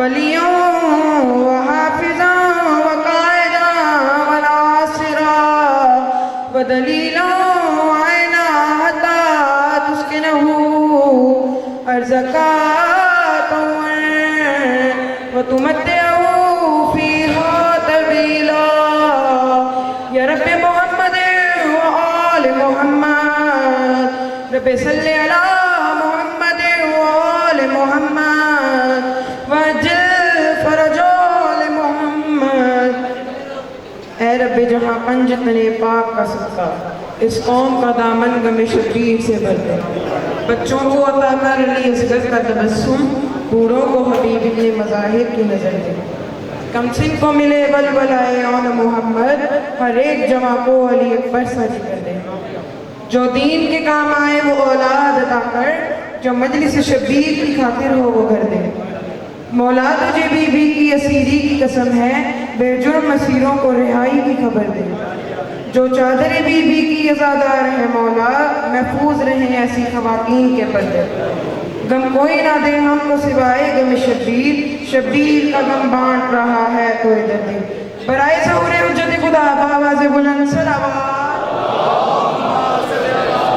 ولیوں وحافظاں وقائداں وناصرا ودلیلا عینا حتی تسکنہ ارضک وتمتعہ فیہا طویلا یا رب محمد وآل محمد رب صلی علی محمد وآل محمد وعجل فرج آل محمد۔ اے رب جہاں پنجتن پاک کا صدقہ اس قوم کا دامن غم شبیر سے بھر دے، بچوں کو عطا کر علی اصغر کا تبسم، بوڑھوں کو حبیب ابن مظاہر کی نظر دے، کم سن کو ملے ولولائے آن محمد، ہر ایک جوان کو علی اکبر سا ذکر دے، جو دین کے کام آئے وہ اولاد عطا کر، جو مجلس شبیر کی خاطر ہو وہ گھر دے۔ مولا تجھے بی بی کی اسیری کی قسم ہے، بے جرم اسیروں کو رہائی کی خبر دے، جو چادر بی بی کی عزادار ہے مولا، محفوظ رہیں ایسی خواتین کے پردے، غم کوئی نہ دے ہم کو سوائے غم شبیر، شبیر کا غم بانٹ رہا ہے تو ادھر دے، برائے ظہور حجت خدا بآواز بلند صلوات۔